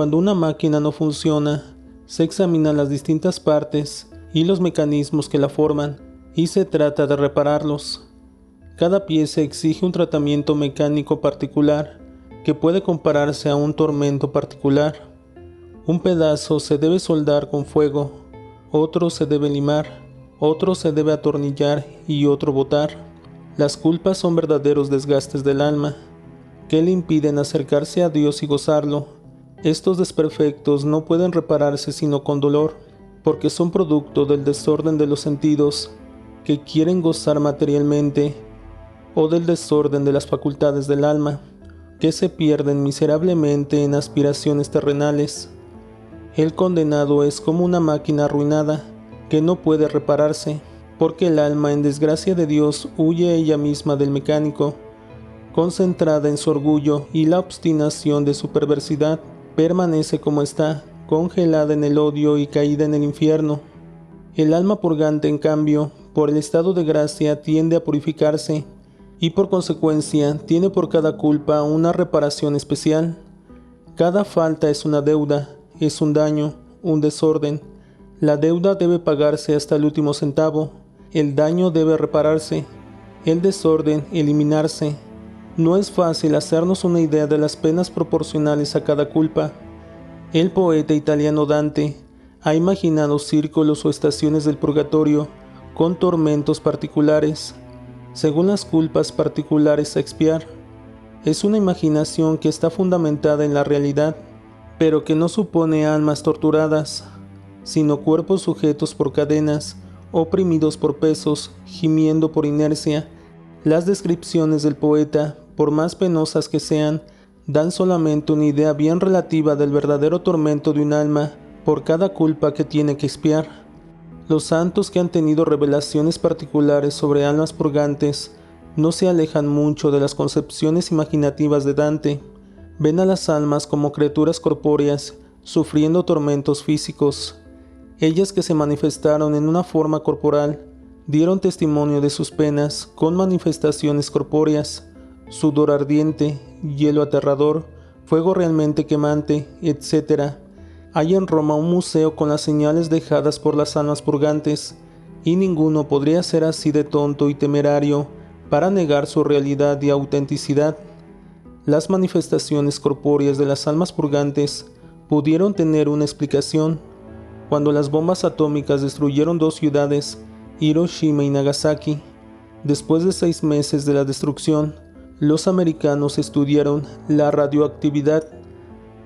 Cuando una máquina no funciona, se examinan las distintas partes y los mecanismos que la forman y se trata de repararlos. Cada pieza exige un tratamiento mecánico particular que puede compararse a un tormento particular. Un pedazo se debe soldar con fuego, otro se debe limar, otro se debe atornillar y otro botar. Las culpas son verdaderos desgastes del alma, que le impiden acercarse a Dios y gozarlo. Estos desperfectos no pueden repararse sino con dolor, porque son producto del desorden de los sentidos que quieren gozar materialmente, o del desorden de las facultades del alma, que se pierden miserablemente en aspiraciones terrenales. El condenado es como una máquina arruinada, que no puede repararse, porque el alma en desgracia de Dios huye ella misma del mecánico, concentrada en su orgullo y la obstinación de su perversidad, permanece como está, congelada en el odio y caída en el infierno. El alma purgante, en cambio, por el estado de gracia tiende a purificarse, y por consecuencia tiene por cada culpa una reparación especial. Cada falta es una deuda, es un daño, un desorden. La deuda debe pagarse hasta el último centavo, el daño debe repararse, el desorden eliminarse. No es fácil hacernos una idea de las penas proporcionales a cada culpa. El poeta italiano Dante ha imaginado círculos o estaciones del purgatorio con tormentos particulares, según las culpas particulares a expiar. Es una imaginación que está fundamentada en la realidad, pero que no supone almas torturadas, sino cuerpos sujetos por cadenas, oprimidos por pesos, gimiendo por inercia. Las descripciones del poeta, por más penosas que sean, dan solamente una idea bien relativa del verdadero tormento de un alma por cada culpa que tiene que expiar. Los santos que han tenido revelaciones particulares sobre almas purgantes no se alejan mucho de las concepciones imaginativas de Dante. Ven a las almas como criaturas corpóreas, sufriendo tormentos físicos. Ellas que se manifestaron en una forma corporal, dieron testimonio de sus penas con manifestaciones corpóreas, sudor ardiente, hielo aterrador, fuego realmente quemante, etc. Hay en Roma un museo con las señales dejadas por las almas purgantes, y ninguno podría ser así de tonto y temerario para negar su realidad y autenticidad. Las manifestaciones corpóreas de las almas purgantes pudieron tener una explicación. Cuando las bombas atómicas destruyeron 2 ciudades, Hiroshima y Nagasaki, después de 6 meses de la destrucción, los americanos estudiaron la radioactividad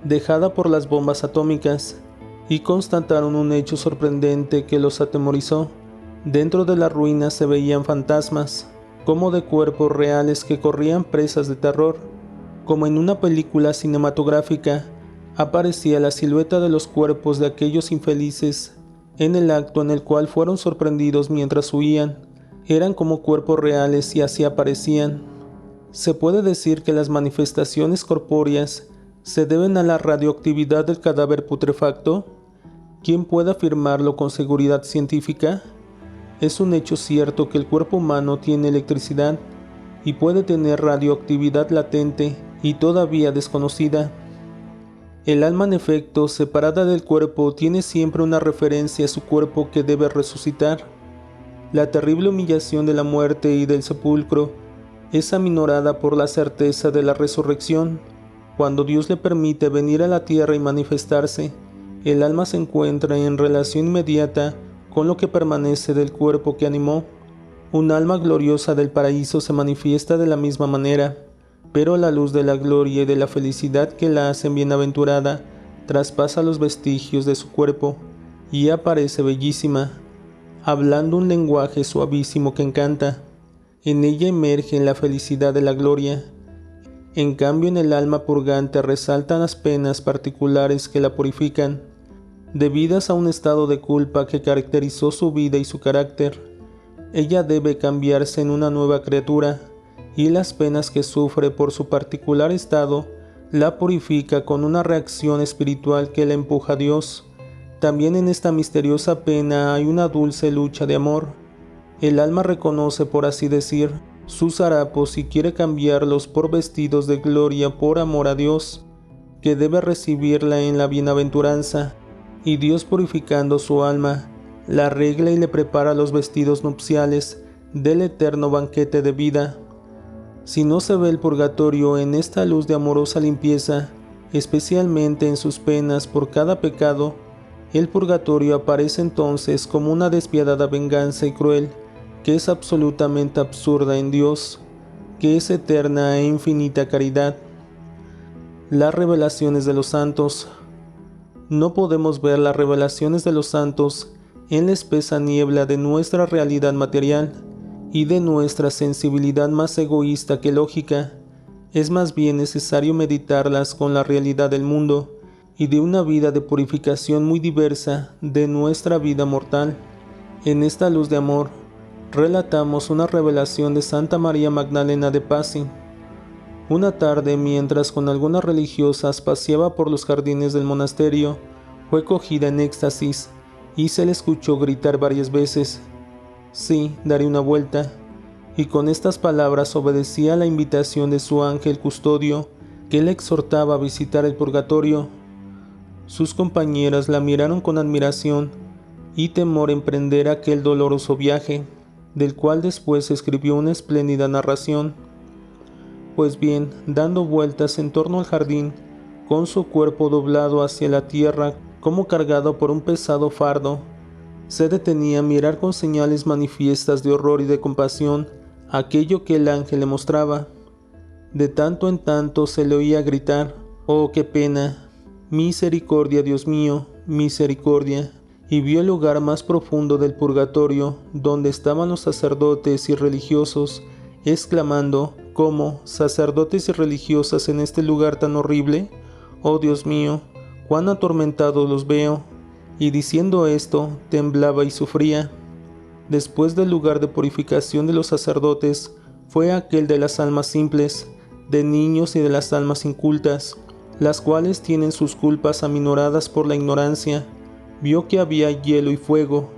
dejada por las bombas atómicas y constataron un hecho sorprendente que los atemorizó. Dentro de las ruinas se veían fantasmas, como de cuerpos reales que corrían presas de terror. Como en una película cinematográfica, aparecía la silueta de los cuerpos de aquellos infelices en el acto en el cual fueron sorprendidos mientras huían. Eran como cuerpos reales y así aparecían. Se puede decir que las manifestaciones corpóreas se deben a la radioactividad del cadáver putrefacto. ¿Quién puede afirmarlo con seguridad científica? Es un hecho cierto que el cuerpo humano tiene electricidad y puede tener radioactividad latente y todavía desconocida. El alma, en efecto, separada del cuerpo, tiene siempre una referencia a su cuerpo que debe resucitar. La terrible humillación de la muerte y del sepulcro es aminorada por la certeza de la resurrección. Cuando Dios le permite venir a la tierra y manifestarse, el alma se encuentra en relación inmediata con lo que permanece del cuerpo que animó. Un alma gloriosa del paraíso se manifiesta de la misma manera, pero la luz de la gloria y de la felicidad que la hacen bienaventurada traspasa los vestigios de su cuerpo y aparece bellísima, hablando un lenguaje suavísimo que encanta. En ella emerge la felicidad de la gloria. En cambio, en el alma purgante resaltan las penas particulares que la purifican, debidas a un estado de culpa que caracterizó su vida y su carácter. Ella debe cambiarse en una nueva criatura, y las penas que sufre por su particular estado la purifica con una reacción espiritual que la empuja a Dios. También en esta misteriosa pena hay una dulce lucha de amor. El alma reconoce, por así decir, sus harapos y quiere cambiarlos por vestidos de gloria por amor a Dios. que debe recibirla en la bienaventuranza, y Dios, purificando su alma, la arregla y le prepara los vestidos nupciales del eterno banquete de vida. Si no se ve el purgatorio en esta luz de amorosa limpieza, especialmente en sus penas por cada pecado, el purgatorio aparece entonces como una despiadada venganza y cruel, que es absolutamente absurda en Dios, que es eterna e infinita caridad. Las revelaciones de los santos. No podemos ver las revelaciones de los santos en la espesa niebla de nuestra realidad material y de nuestra sensibilidad más egoísta que lógica. Es más bien necesario meditarlas con la realidad del mundo y de una vida de purificación muy diversa de nuestra vida mortal. En esta luz de amor, relatamos una revelación de Santa María Magdalena de Pazzi. Una tarde, mientras con algunas religiosas paseaba por los jardines del monasterio, fue cogida en éxtasis y se le escuchó gritar varias veces: «Sí, daré una vuelta», y con estas palabras obedecía a la invitación de su ángel custodio, que le exhortaba a visitar el purgatorio. Sus compañeras la miraron con admiración y temor emprender aquel doloroso viaje, del cual después escribió una espléndida narración. Pues bien, dando vueltas en torno al jardín, con su cuerpo doblado hacia la tierra como cargado por un pesado fardo, se detenía a mirar con señales manifiestas de horror y de compasión aquello que el ángel le mostraba. De tanto en tanto se le oía gritar: «¡Oh, qué pena! Misericordia, Dios mío, misericordia», y vio el lugar más profundo del purgatorio, donde estaban los sacerdotes y religiosos, exclamando: «¿Cómo, sacerdotes y religiosas en este lugar tan horrible? Oh Dios mío, cuán atormentados los veo», y diciendo esto, temblaba y sufría. Después del lugar de purificación de los sacerdotes, fue aquel de las almas simples, de niños y de las almas incultas, las cuales tienen sus culpas aminoradas por la ignorancia. Vio que había hielo y fuego,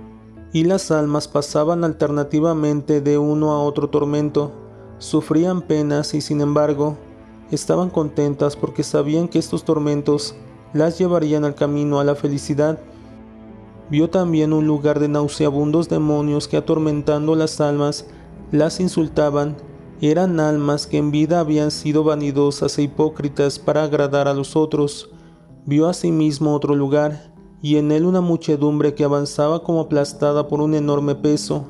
y las almas pasaban alternativamente de uno a otro tormento, sufrían penas y sin embargo, estaban contentas porque sabían que estos tormentos las llevarían al camino a la felicidad. Vio también un lugar de nauseabundos demonios que, atormentando las almas, las insultaban. Eran almas que en vida habían sido vanidosas e hipócritas para agradar a los otros. Vio asimismo otro lugar, y en él una muchedumbre que avanzaba como aplastada por un enorme peso.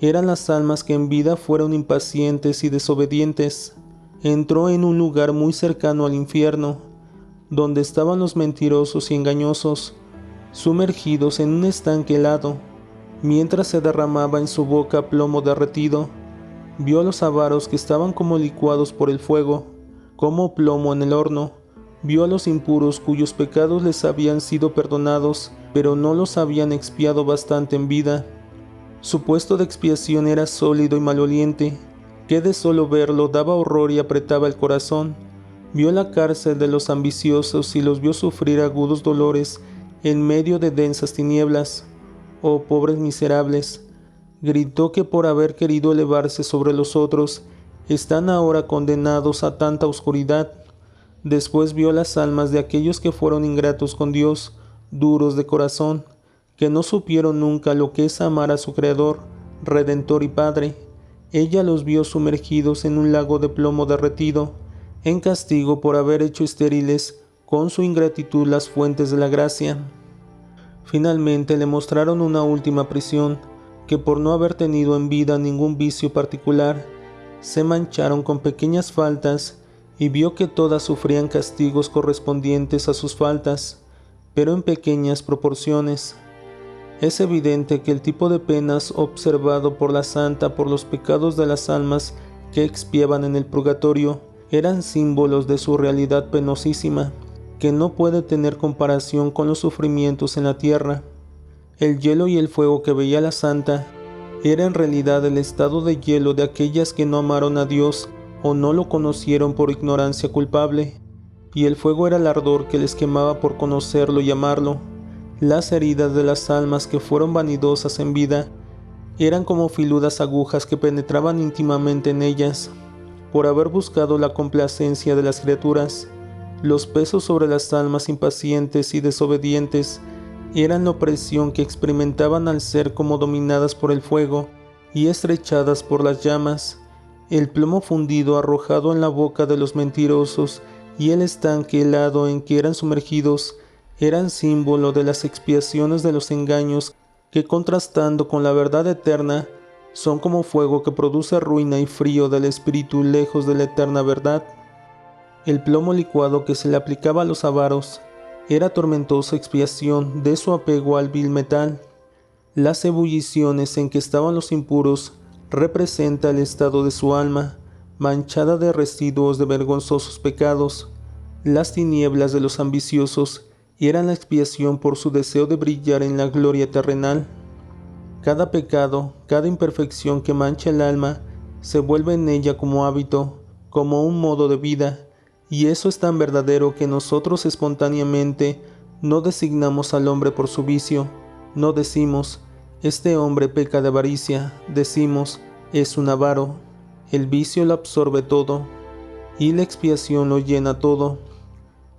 Eran las almas que en vida fueron impacientes y desobedientes. Entró en un lugar muy cercano al infierno, donde estaban los mentirosos y engañosos, sumergidos en un estanque helado, mientras se derramaba en su boca plomo derretido. Vio a los avaros que estaban como licuados por el fuego, como plomo en el horno. Vio a los impuros cuyos pecados les habían sido perdonados, pero no los habían expiado bastante en vida. Su puesto de expiación era sólido y maloliente, que de solo verlo daba horror y apretaba el corazón. Vio la cárcel de los ambiciosos y los vio sufrir agudos dolores en medio de densas tinieblas. «Oh, pobres miserables», gritó, «que por haber querido elevarse sobre los otros, están ahora condenados a tanta oscuridad». Después vio las almas de aquellos que fueron ingratos con Dios, duros de corazón, que no supieron nunca lo que es amar a su Creador, Redentor y Padre. Ella los vio sumergidos en un lago de plomo derretido, en castigo por haber hecho estériles con su ingratitud las fuentes de la gracia. Finalmente le mostraron una última prisión, que por no haber tenido en vida ningún vicio particular, se mancharon con pequeñas faltas, y vio que todas sufrían castigos correspondientes a sus faltas, pero en pequeñas proporciones. Es evidente que el tipo de penas observado por la santa por los pecados de las almas que expiaban en el purgatorio eran símbolos de su realidad penosísima, que no puede tener comparación con los sufrimientos en la tierra. El hielo y el fuego que veía la santa era en realidad el estado de hielo de aquellas que no amaron a Dios o no lo conocieron por ignorancia culpable, y el fuego era el ardor que les quemaba por conocerlo y amarlo. Las heridas de las almas que fueron vanidosas en vida eran como filudas agujas que penetraban íntimamente en ellas, por haber buscado la complacencia de las criaturas. Los pesos sobre las almas impacientes y desobedientes eran la opresión que experimentaban al ser como dominadas por el fuego y estrechadas por las llamas. El plomo fundido arrojado en la boca de los mentirosos y el estanque helado en que eran sumergidos eran símbolo de las expiaciones de los engaños que, contrastando con la verdad eterna, son como fuego que produce ruina y frío del espíritu lejos de la eterna verdad. El plomo licuado que se le aplicaba a los avaros era tormentosa expiación de su apego al vil metal. Las ebulliciones en que estaban los impuros representa el estado de su alma, manchada de residuos de vergonzosos pecados. Las tinieblas de los ambiciosos eran la expiación por su deseo de brillar en la gloria terrenal. Cada pecado, cada imperfección que mancha el alma, se vuelve en ella como hábito, como un modo de vida, y eso es tan verdadero que nosotros espontáneamente no designamos al hombre por su vicio, no decimos, este hombre peca de avaricia, decimos, es un avaro. El vicio lo absorbe todo, y la expiación lo llena todo.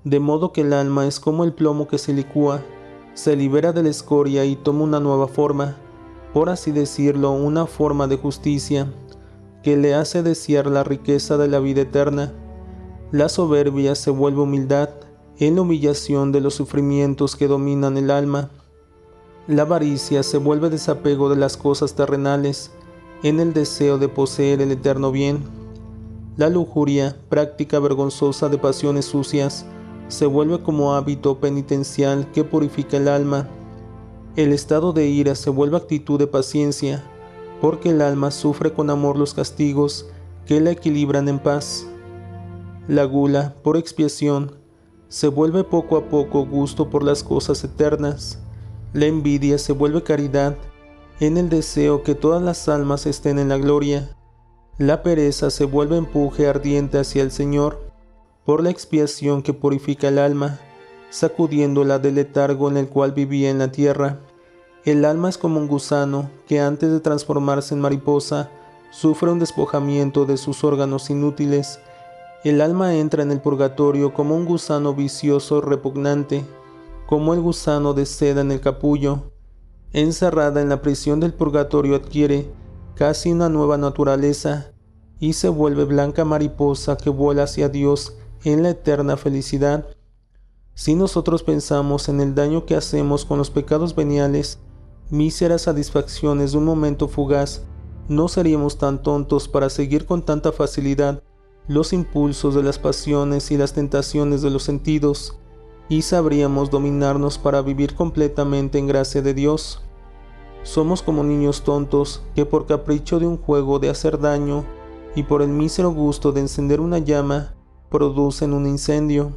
De modo que el alma es como el plomo que se licúa, se libera de la escoria y toma una nueva forma, por así decirlo, una forma de justicia, que le hace desear la riqueza de la vida eterna. La soberbia se vuelve humildad en la humillación de los sufrimientos que dominan el alma. La avaricia se vuelve desapego de las cosas terrenales en el deseo de poseer el eterno bien. La lujuria, práctica vergonzosa de pasiones sucias, se vuelve como hábito penitencial que purifica el alma. El estado de ira se vuelve actitud de paciencia, porque el alma sufre con amor los castigos que la equilibran en paz. La gula, por expiación, se vuelve poco a poco gusto por las cosas eternas. La envidia se vuelve caridad en el deseo que todas las almas estén en la gloria. La pereza se vuelve empuje ardiente hacia el Señor, por la expiación que purifica el alma, sacudiéndola del letargo en el cual vivía en la tierra. El alma es como un gusano que antes de transformarse en mariposa, sufre un despojamiento de sus órganos inútiles. El alma entra en el purgatorio como un gusano vicioso repugnante, como el gusano de seda en el capullo. Encerrada en la prisión del purgatorio adquiere casi una nueva naturaleza y se vuelve blanca mariposa que vuela hacia Dios en la eterna felicidad. Si nosotros pensamos en el daño que hacemos con los pecados veniales, míseras satisfacciones de un momento fugaz, no seríamos tan tontos para seguir con tanta facilidad los impulsos de las pasiones y las tentaciones de los sentidos, y sabríamos dominarnos para vivir completamente en gracia de Dios. Somos como niños tontos que por capricho de un juego de hacer daño y por el mísero gusto de encender una llama, producen un incendio.